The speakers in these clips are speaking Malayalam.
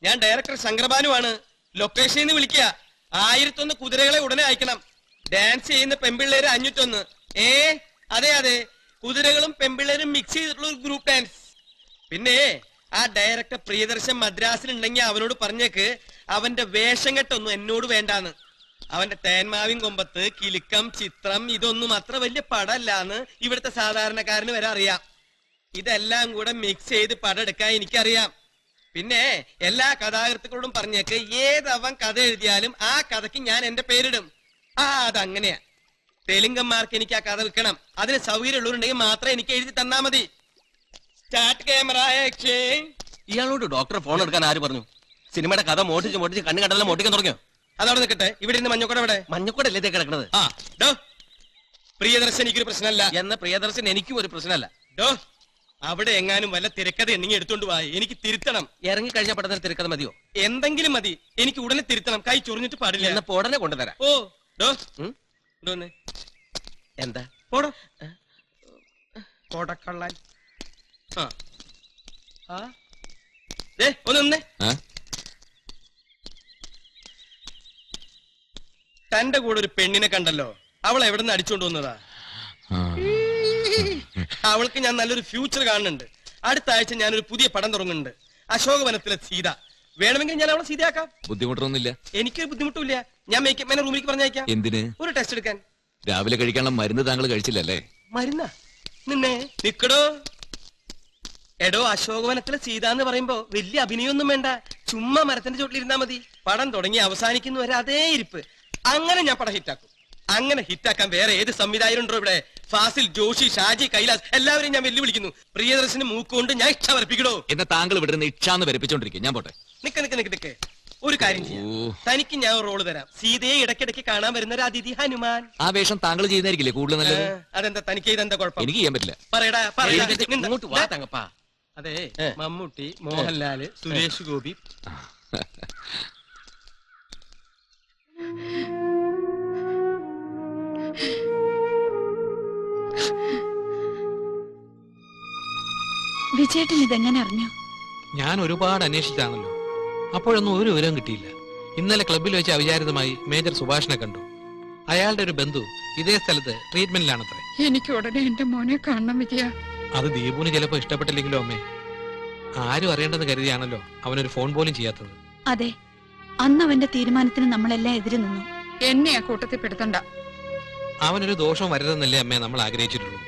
ഞാൻ ഡയറക്ടർ ശങ്കരബാനുവാണ്. ലൊക്കേഷനിൽ നിന്ന് വിളിക്കുക. 1001 കുതിരകളെ ഉടനെ അയക്കണം. ഡാൻസ് ചെയ്യുന്ന പെമ്പിള്ളേര് 501. അതെ അതെ, കുതിരകളും പെമ്പിള്ളേരും മിക്സ് ചെയ്തിട്ടുള്ള ഒരു ഗ്രൂപ്പ് ഡാൻസ്. പിന്നെ ആ ഡയറക്ടർ പ്രിയദർശൻ മദ്രാസിലുണ്ടെങ്കിൽ അവനോട് പറഞ്ഞേക്ക് അവന്റെ വേഷം കെട്ടൊന്നും എന്നോട് വേണ്ടാന്ന്. അവന്റെ തേന്മാവിൻ കൊമ്പത്ത് കിലുക്കം ചിത്രം ഇതൊന്നും അത്ര വലിയ പടമല്ലാന്ന് ഇവിടുത്തെ സാധാരണക്കാരന് വരെ അറിയാം. ഇതെല്ലാം കൂടെ മിക്സ് ചെയ്ത് പടം എടുക്കാൻ എനിക്കറിയാം. പിന്നെ എല്ലാ കഥാകൃത്തുക്കളോടും പറഞ്ഞേക്ക് ഏതവൻ കഥ എഴുതിയാലും ആ കഥയ്ക്ക് ഞാൻ എന്റെ പേരിടും. അതങ്ങനെയാ. തെലുങ്കന്മാർക്ക് എനിക്ക് ആ കഥ വിൽക്കണം. അതിന് സൗകര്യമുള്ളവരുണ്ടെങ്കിൽ മാത്രമേ എനിക്ക് എഴുതി തന്നാ മതി. Start camera action. ഇയാളോട് ഡോക്ടർ ഫോൺ എടുക്കാൻ ആര് പറഞ്ഞു? സിനിമയുടെ കഥ മോട്ടിച്ച് കണ്ണു കണ്ടെല്ലാം മോട്ടിക്കാൻ തുടങ്ങിയോ? അതവിടെ നിൽക്കട്ടെ. ഇവിടെ ഇരുന്ന് മഞ്ഞക്കോട ഇവിടെ. മഞ്ഞക്കോടല്ലേ ഇതേ കിടക്കണത്? പ്രിയദർശൻ എനിക്കൊരു പ്രശ്നമല്ല. എന്ന പ്രിയദർശൻ എനിക്കും ഒരു പ്രശ്നമല്ല. അവിടെ എങ്ങാനും വല്ല തിരക്കഥ എണ്ണിങ്ങി എടുത്തോണ്ട് പോയി. എനിക്ക് തിരുത്തണം. ഇറങ്ങി കഴിഞ്ഞ പടത്തിന് തിരക്കഥ മതിയോ? എന്തെങ്കിലും മതി. എനിക്ക് ഉടനെ തിരുത്തണം. കൈ ചൊറിഞ്ഞിട്ട് പാടില്ല. എന്നപ്പോ ഉടനെ കൊണ്ടുതരാം. എന്താ പോടോ കോടക്കള്ളാൻ. ഒന്ന് തന്റെ കൂടെ ഒരു പെണ്ണിനെ കണ്ടല്ലോ. അവൾ എവിടെ നിന്ന് അടിച്ചോണ്ട് വന്നതാ? അവൾക്ക് ഞാൻ നല്ലൊരു ഫ്യൂച്ചർ കാണുന്നുണ്ട്. അടുത്ത ആഴ്ച ഞാനൊരു പുതിയ പടം തുടങ്ങുന്നുണ്ട്. അശോകവനത്തിലെ സീത. വേണമെങ്കിൽ ഞാൻ അവളെ സീതയാക്കാം. ബുദ്ധിമുട്ടൊന്നുമില്ല. എനിക്കൊരു ബുദ്ധിമുട്ടില്ല. ഞാൻ മേക്കപ്പ് മാനെ റൂമിലേക്ക് പറഞ്ഞയക്കാം. എന്തിന്? ഒരു ടെസ്റ്റ് എടുക്കാൻ. രാവിലെ കഴിക്കാനുള്ള മരുന്ന് താങ്കൾ കഴിച്ചില്ലല്ലേ? മരുന്നാ? നിന്നെ നിക്കടോ. എടോ, അശോകവനത്തിലെ സീത എന്ന് പറയുമ്പോ വലിയ അഭിനയൊന്നും വേണ്ട. ചുമ്മാ മരത്തിന്റെ ചോട്ടിലിരുന്നാ മതി. പടം തുടങ്ങി അവസാനിക്കുന്നവരെ അതേ ഇരിപ്പ്. അങ്ങനെ ഞാൻ പടം ഹിറ്റാക്കും. അങ്ങനെ ഹിറ്റാക്കാൻ വേറെ ഏത് സംവിധായകരുണ്ടോ ഇവിടെ? ഫാസിൽ, ജോഷി, ഷാജി, കൈലാസ് എല്ലാവരെയും ഞാൻ വെല്ലുവിളിക്കുന്നു. പ്രിയദർശന് മൂക്കുകൊണ്ട് ഞാൻ ഇച്ഛ വരപ്പിക്കടോ. എന്നെ താങ്കൾ ഇവിടെ നിന്ന് ഇച്ഛാന്ന് വരപ്പിച്ചോണ്ടിരിക്കും. ഞാൻ പോട്ടെ. നിക്ക്. ഒരു കാര്യം ചെയ്യാം. തനിക്ക് ഞാൻ ഒരു റോള് തരാം. സീതയെ ഇടയ്ക്കിടയ്ക്ക് കാണാൻ വരുന്ന ഒരു അതിഥി ഹനുമാൻ. ആ വേഷം താങ്കൾ ചെയ്യുന്നതായിരിക്കില്ലേ കൂടുതൽ നല്ലത്? അതെന്താ തനിക്ക് ഇതെന്താ കുഴപ്പം? എനിക്ക് ചെയ്യാൻ പറ്റില്ല. പറയടാ. ഇങ്ങോട്ട് വാ തങ്കപ്പാ. അതെ, മമ്മൂട്ടി, മോഹൻലാല്, സുരേഷ് ഗോപി. വിജയേട്ടൻ ഇതെങ്ങനെ അറിഞ്ഞു? ഞാൻ ഒരുപാട് അന്വേഷിച്ചാണല്ലോ. അപ്പോഴൊന്നും ഒരു വിവരവും കിട്ടിയില്ല. ഇന്നലെ ക്ലബിൽ വെച്ച് അവിചാരിതമായി മേജർ സുഭാഷിനെ കണ്ടു. അയാളുടെ ഒരു ബന്ധു ഇതേ സ്ഥലത്ത് ട്രീറ്റ്മെന്റിലാണത്രേ. എനിക്ക് ഉടനെ എന്റെ മോനെ കാണണം വിജയ. അത് ദീപുവിന് ചിലപ്പോ ഇഷ്ടപ്പെട്ടില്ലെങ്കിലോ അമ്മേ. ആരും അറിയേണ്ടെന്ന് കരുതിയാണല്ലോ അവനൊരു ഫോൺ പോലും ചെയ്യാത്തത്. അതെ, അന്ന് അവന്റെ തീരുമാനത്തിന് നമ്മളെല്ലാം എതിര് നിന്നു. എന്നെ ആ കൂട്ടത്തിൽ പെടുത്തണ്ട. അവനൊരു ദോഷവും വരരുതെന്നല്ലേ അമ്മേ നമ്മൾ ആഗ്രഹിച്ചിട്ടുള്ളൂ.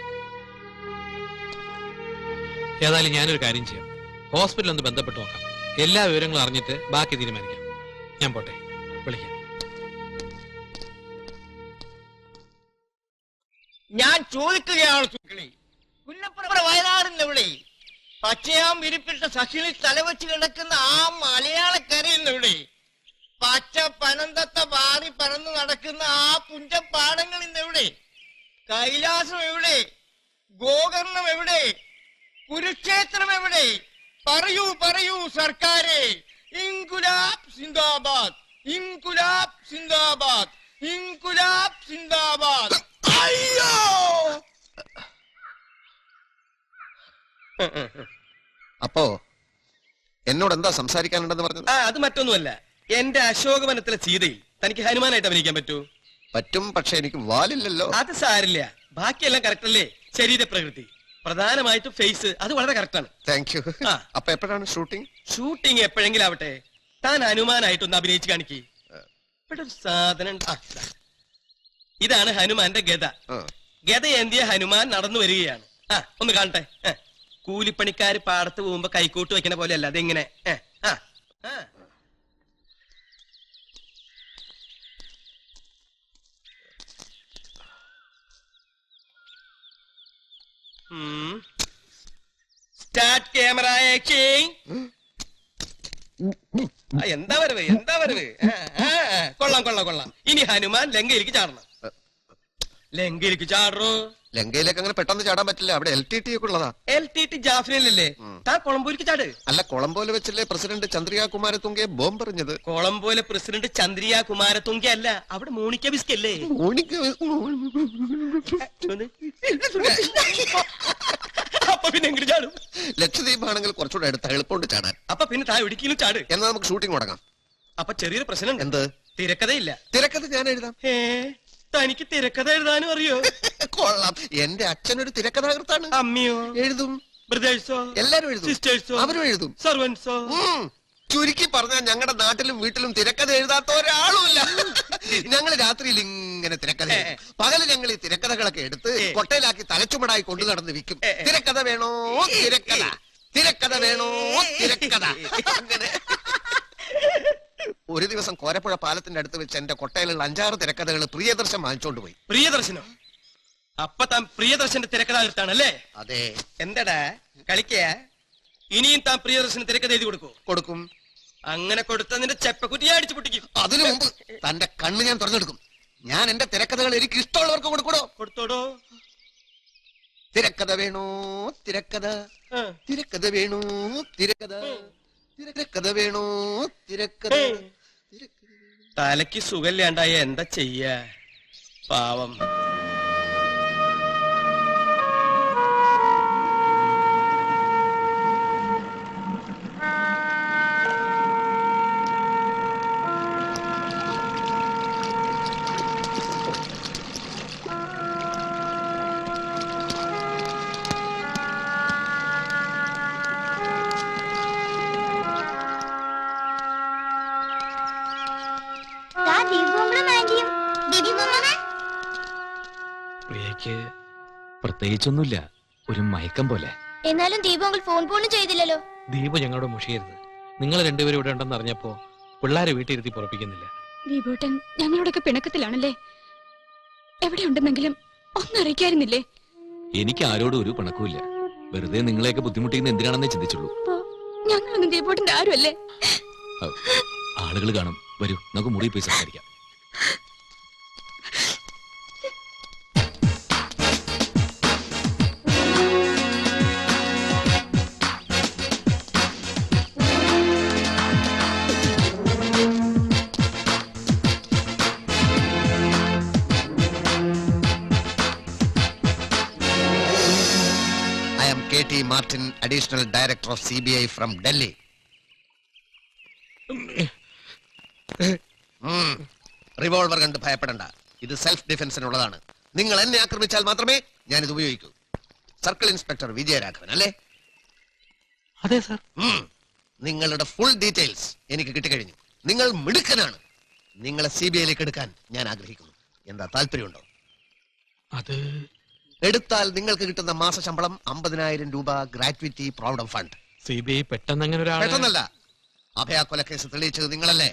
ഏതായാലും ഞാനൊരു കാര്യം ചെയ്യാം. ഹോസ്പിറ്റലിൽ ഒന്ന് ബന്ധപ്പെട്ട് നോക്കാം. എല്ലാ വിവരങ്ങളും അറിഞ്ഞിട്ട് ബാക്കി തീരുമാനിക്കാം. ഞാൻ പോട്ടെ, വിളിക്കാം. ഞാൻ ചോദിക്കുകയാണ് സുഖിളി, പുന്നപ്പുറ വയനാടിന്റെ ഇവിടെ പച്ചയാം വിരിപ്പിട്ട സഹിളി തലവെച്ച് കിടക്കുന്ന ആ മലയാളക്കരയിൽ ഇവിടെ പച്ച പനന്തത്ത പാറി പറന്നു നടക്കുന്ന ആ പുഞ്ചപ്പാടങ്ങളിൽ എവിടെ? കൈലാസം എവിടെ? ഗോകർണം എവിടെ? കുരുക്ഷേത്രം എവിടെ? പറയൂ സർക്കാരെ. ഇൻകുലാബ് സിന്ദാബാദ്, ഇൻകുലാബ് സിന്ദാബാദ്, ഇൻകുലാബ് സിന്ദാബാദ്. അയ്യോ! അപ്പോ എന്നോട് എന്താ സംസാരിക്കാനുണ്ടെന്ന് പറഞ്ഞത്? അത് മറ്റൊന്നുമല്ല. എന്റെ അശോകവനത്തിലെ സീതയിൽ തനിക്ക് ഹനുമാനായിട്ട് അഭിനയിക്കാൻ പറ്റൂ? പറ്റും, പക്ഷെ എനിക്ക് വാലില്ലല്ലോ. അത് സാരില്ല, ബാക്കിയെല്ലാം കറക്റ്റ് അല്ലേ? ശരീരപ്രകൃതി, പ്രധാനമായിട്ടും ഫേസ്, അത് വളരെ കറക്റ്റാണ്. Thank you. അപ്പൊ എപ്പോഴാണ് ഷൂട്ടിംഗ്? ഷൂട്ടിംഗ് എപ്പോഴെങ്കിലും ആവട്ടെ. താൻ ഹനുമാനായിട്ടൊന്ന് അഭിനയിച്ച് കാണിക്ക്. ഇവിടെ ഒരു സാധനം. ഇതാണ് ഹനുമാന്റെ ഗദ. ഗദ ഏന്തിയ ഹനുമാൻ നടന്നു വരികയാണ്. ഒന്ന് കാണട്ടെ. കൂലിപ്പണിക്കാര് പാടത്ത് പോകുമ്പോ കൈക്കോട്ട് വെക്കണ പോലെയല്ല, അതെങ്ങനെ? Start camera action. എന്താ വരവ്? കൊള്ളാം. ഇനി ഹനുമാൻ ലങ്കയിലേക്ക് ചാടണം. ലങ്കയിലേക്ക് ചാടറോ? ലങ്കയിലേക്ക് അങ്ങനെ പെട്ടെന്ന് ചാടാൻ പറ്റില്ല. അവിടെ LTT ഒക്കെ ഉള്ളതാ. LTT ജാഫ്രിയല്ലേ? താൻ കൊളംബോയിലേക്ക് ചാട്. അല്ല, കൊളംബോയിൽ വെച്ചല്ലേ പ്രസിഡന്റ് ചന്ദ്രിക കുമാരതുംഗയെ ബോംബ് എറിഞ്ഞത്? കൊളംബോയിലെ പ്രസിഡന്റ് ചന്ദ്രിക കുമാരതുംഗ അല്ല, അവിടെ മോണിക്ക ബിസ്കല്ലേ. അപ്പൊ പിന്നെ എങ്ങനെ ചാടും? ലക്ഷദ്വീപ് ആണെങ്കിൽ കുറച്ചുകൂടെ അടുത്ത എളുപ്പമുണ്ട് ചാടാൻ. അപ്പൊ പിന്നെ താ ഇടുക്കിയിലും ചാട്. എന്നാ നമുക്ക് ഷൂട്ടിംഗ് തുടങ്ങാം. അപ്പൊ ചെറിയൊരു പ്രശ്നം. എന്ത്? തിരക്കഥയില്ല. തിരക്കഥ ഞാൻ എഴുതാം. തനിക്ക് തിരക്കഥ എഴുതാനും അറിയോ? കൊള്ളാം. എന്റെ അച്ഛനൊരു തിരക്കഥാകൃത്താണ്. അമ്മയോ? എഴുതും. ബ്രദേഴ്സോ? എല്ലാരും എഴുതും. സിസ്റ്റേഴ്സോ? അവരും എഴുതും. സർവൻസോ? ചുരുക്കി പറഞ്ഞാൽ ഞങ്ങളുടെ നാട്ടിലും വീട്ടിലും തിരക്കഥ എഴുതാത്ത ഒരാളുമില്ല. ഞങ്ങൾ രാത്രിയിൽ ഇങ്ങനെ തിരക്കഥ എഴുതും. പകല് ഞങ്ങൾ ഈ തിരക്കഥകളൊക്കെ എടുത്ത് കൊട്ടയിലാക്കി തലച്ചുമടായി കൊണ്ടു നടന്ന് വിൽക്കും. തിരക്കഥ വേണോ തിരക്കഥ, തിരക്കഥ വേണോ തിരക്കഥ. അങ്ങനെ ഒരു ദിവസം കോരപ്പുഴ പാലത്തിന്റെ അടുത്ത് വെച്ച് എന്റെ കൊട്ടയിലുള്ള 5-6 തിരക്കഥകൾ പ്രിയദർശൻ വാങ്ങിച്ചോണ്ട് പോയി. പ്രിയദർശനോ? അപ്പൊ താൻ പ്രിയദർശന്റെ തിരക്കഥാകൃത്താണല്ലേ? അതെ. എന്താടാ കളിക്ക? ഇനിയും താൻ പ്രിയദർശന് തിരക്കഥ എഴുതി കൊടുക്കും. അങ്ങനെ കൊടുത്തതിന്റെ ചെപ്പക്കുറ്റി ഞാൻ അടിച്ചു പൊട്ടിക്കും. അതിനു മുമ്പ് തന്റെ കണ്ണ് ഞാൻ തുറന്നെടുക്കും. ഞാൻ എന്റെ തിരക്കഥകൾ എനിക്ക് ഇഷ്ടമുള്ളവർക്ക് കൊടുത്തോടോ. തിരക്കഥ വേണോ തിരക്കഥ, തിരക്കഥ വേണോ തിരക്കഥ, തിരക്കഥ വേണോ തിരക്കഥ. തലയ്ക്ക് സുഖമില്ലാണ്ടായ എന്താ ചെയ്യാ? പാവം. പ്രിയക്ക് പ്രത്യേകിച്ചൊന്നുമില്ല, ഒരു മയക്കം പോലെ. എന്നാലും ദീപങ്ങൾ ഫോൺ പോലും ചെയ്തില്ലല്ലോ. ദീപു ഞങ്ങളോട് മുഷിയരുത്. നിങ്ങൾ രണ്ടുപേരും ഇവിടെ ഉണ്ടെന്ന് അറിഞ്ഞപ്പോ പിള്ളേരെ വീട്ടിലിരുത്തി പുറപ്പിക്കുന്നില്ല. ദീപൂട്ടൻ ഞങ്ങളോടൊക്കെ പിണക്കത്തിലാണല്ലേ? എവിടെയുണ്ടെന്നെങ്കിലും ഒന്നറിയിക്കായിരുന്നില്ലേ? എനിക്ക് ആരോടും ഒരു പിണക്കുമില്ല. വെറുതെ നിങ്ങളെയൊക്കെ ബുദ്ധിമുട്ടിക്കുന്ന എന്തിനാണെന്നേ ചിന്തിച്ചുള്ളൂ. ഞങ്ങളൊന്നും ദീപൂട്ടന്റെ ആരുമല്ലേ? ആളുകൾ കാണും. വരൂ, നമുക്ക് മുറി പോയി സംസാരിക്കാം. K.T. Martin, Additional Director of CBI from Delhi. Revolver കണ്ട് ഭയപ്പെടണ്ട. ഇത് സെൽഫ് ഡിഫൻസിനുള്ളതാണ്. നിങ്ങൾ എന്നെ ആക്രമിച്ചാൽ മാത്രമേ ഞാൻ ഇത് ഉപയോഗിക്കൂ. സർക്കിൾ ഇൻസ്പെക്ടർ വിജയരാഘവൻ അല്ലേ? അതെ സാർ. നിങ്ങളുടെ ഫുൾ ഡീറ്റെയിൽസ് എനിക്ക് കിട്ടിക്കഴിഞ്ഞു. നിങ്ങൾ മിടുക്കനാണ്. നിങ്ങളെ CBIയിലേക്ക് എടുക്കാൻ ഞാൻ ആഗ്രഹിക്കുന്നു. എന്താ താല്പര്യമുണ്ടോ? അത് എടുത്താൽ നിങ്ങൾക്ക് കിട്ടുന്ന മാസ ശമ്പളം 50,000 രൂപ ഗ്രാറ്റുവിറ്റി പ്രോവിഡന്റ് ഫണ്ട്. CBI പെട്ടെന്ന് അങ്ങനെ പെട്ടെന്നല്ല. അഭയ കൊലക്കേസ് തെളിയിച്ചത് നിങ്ങളല്ലേ?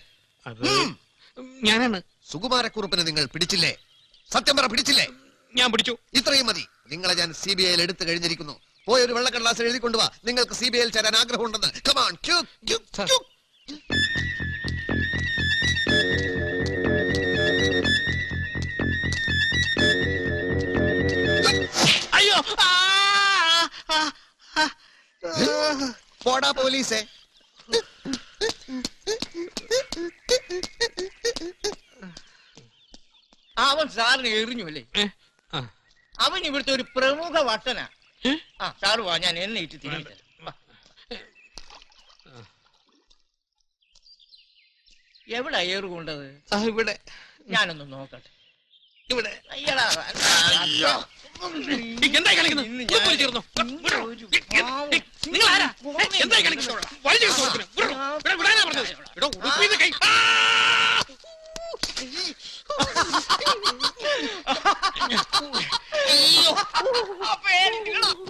ഞാനാണ്. സുകുമാരക്കുറുപ്പിനെ നിങ്ങൾ പിടിച്ചില്ലേ? സത്യം പറ, പിടിച്ചില്ലേ? ഞാൻ പിടിച്ചു. ഇത്രയും മതി. നിങ്ങളെ ഞാൻ CBIയിൽ എടുത്തു കഴിഞ്ഞിരിക്കുന്നു. പോയി ഒരു വെള്ളക്കടലാസ് എഴുതി കൊണ്ടുവാ. നിങ്ങൾക്ക് CBIയിൽ ചേരാൻ ആഗ്രഹമുണ്ടെന്ന്. Come on, quick. അയ്യോ, പോടാ പോലീസേ. അവൻ സാറിന് എറിഞ്ഞു അല്ലേ? അവൻ ഇവിടുത്തെ ഒരു പ്രമുഖ വട്ടനാ. സാറ് വാ, ഞാൻ എന്നെ ഇട്ട് തിരികെ. എവിടാ ഏറ് കൊണ്ടത്? ഇവിടെ ഞാനൊന്ന് നോക്കട്ടെ. ഇവിടെ അയ്യടാ, എന്തായി കളിക്കുന്നു? നിങ്ങൾ ആരാ? എന്തായി കളിക്കുന്നു? വിടാനാ പറഞ്ഞത്? ഉടുപ്പിന്ന് കൈ. അയ്യോ,